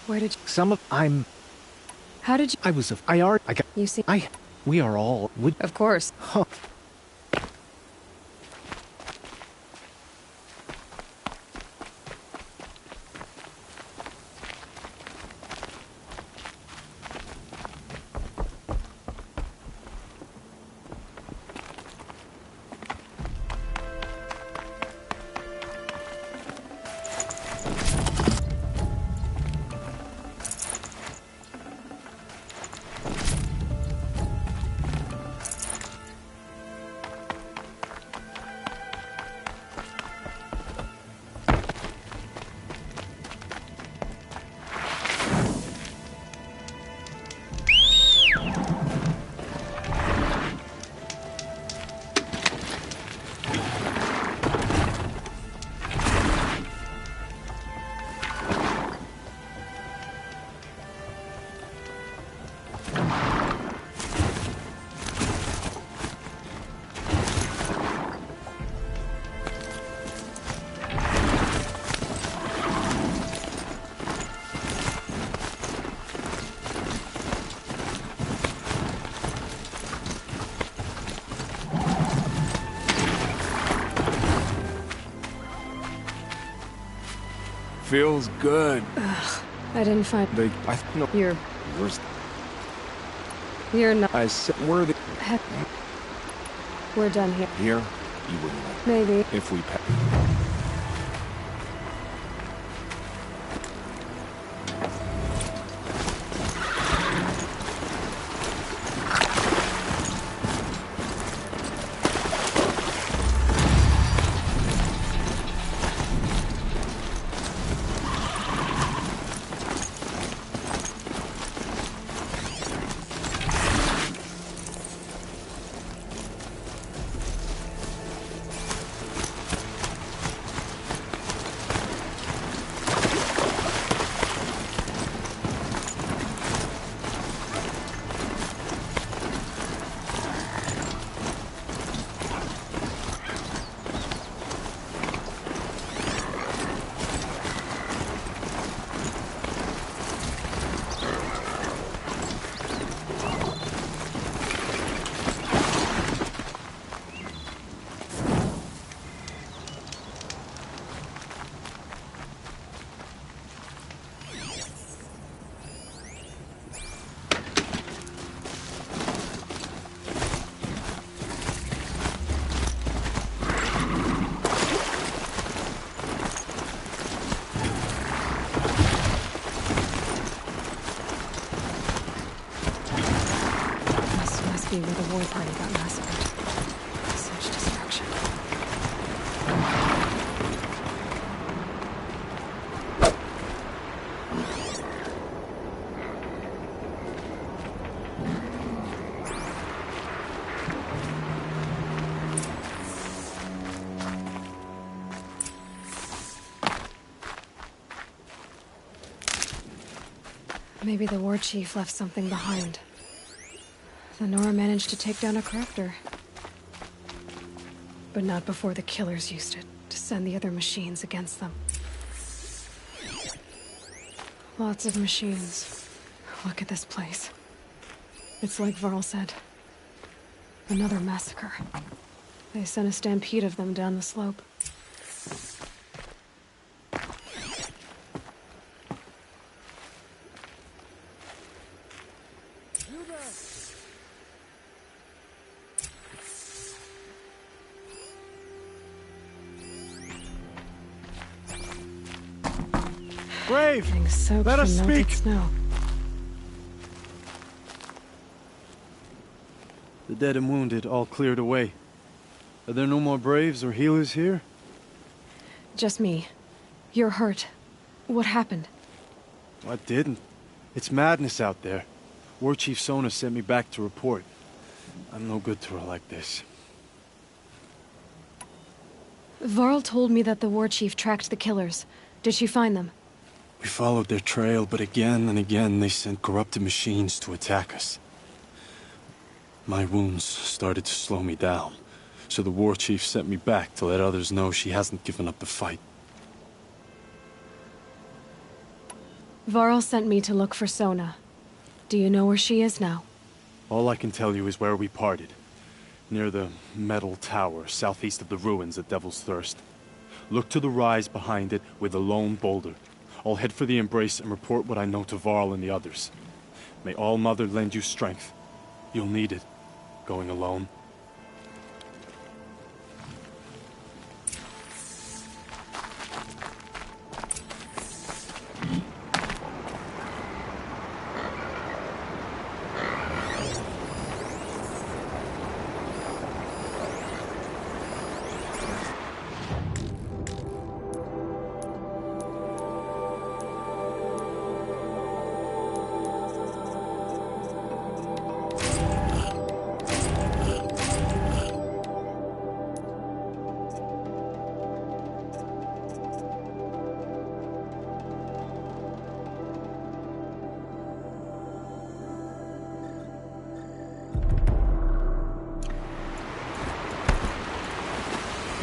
Where did you... Some of. I'm. How did you... I was of. I are. I got. You see... We are all. Would. Of course. Huh. Feels good. I didn't find... No. You're Where's not... I said where the Heck. We're done here. here? You wouldn't let Maybe. if we pa Must be where the war party got massacred. Such destruction. Maybe the war chief left something behind. The Nora managed to take down a crafter. But not before the killers used it to send the other machines against them. Lots of machines. Look at this place. It's like Varl said. Another massacre. They sent a stampede of them down the slope. Brave! brave! Getting soaked Let from us melted speak! snow. The dead and wounded all cleared away. Are there no more braves or healers here? Just me. You're hurt. What happened? I didn't. It's madness out there. War Chief Sona sent me back to report. I'm no good to her like this. Varl told me that the war chief tracked the killers. Did she find them? We followed their trail, but again and again they sent corrupted machines to attack us. My wounds started to slow me down, so the war chief sent me back to let others know she hasn't given up the fight. Varl sent me to look for Sona. Do you know where she is now? All I can tell you is where we parted. Near the metal tower, southeast of the ruins at Devil's Thirst. Look to the rise behind it with a lone boulder. I'll head for the Embrace and report what I know to Varl and the others. May All Mother lend you strength. You'll need it, going alone.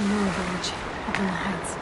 Another village, up in the heights.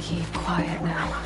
Keep quiet now.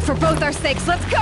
For both our sakes, let's go!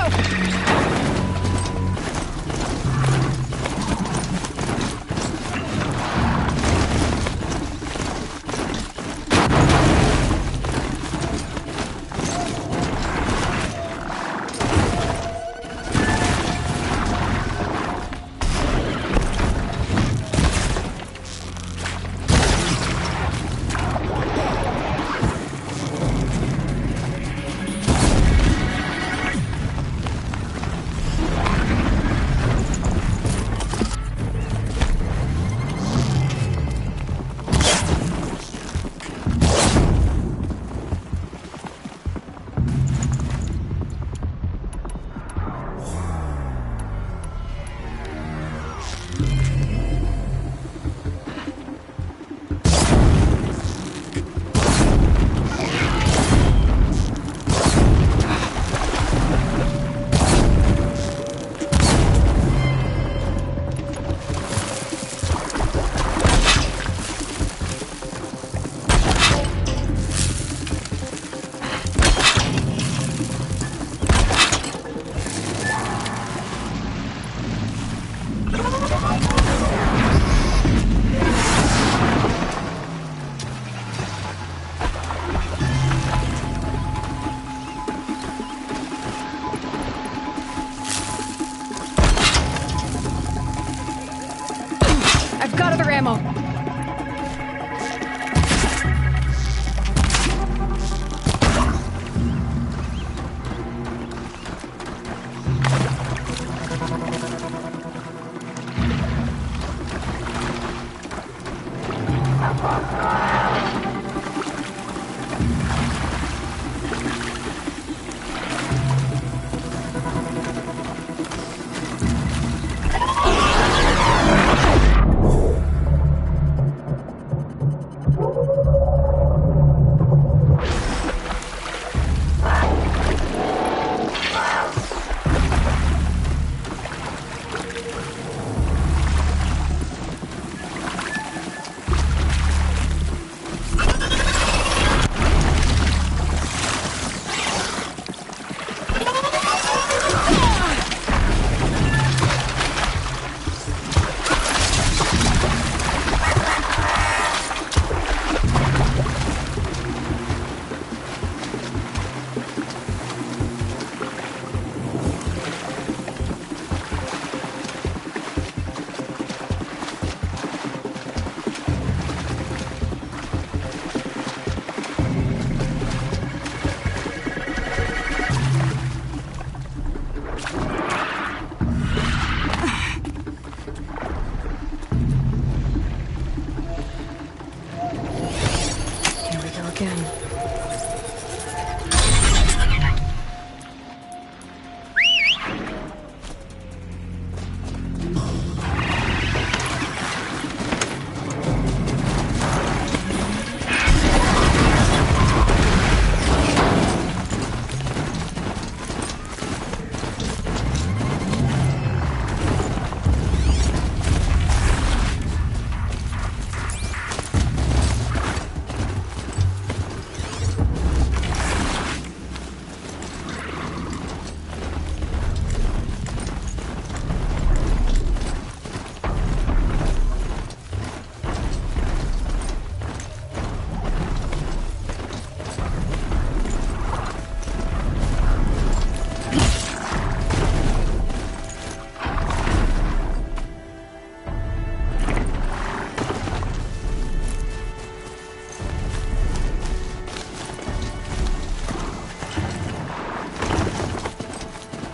I've got other ammo.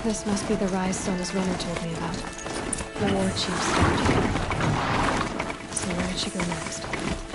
This must be the rise Sona's runner told me about. The war chief stopped here. So where did she go next?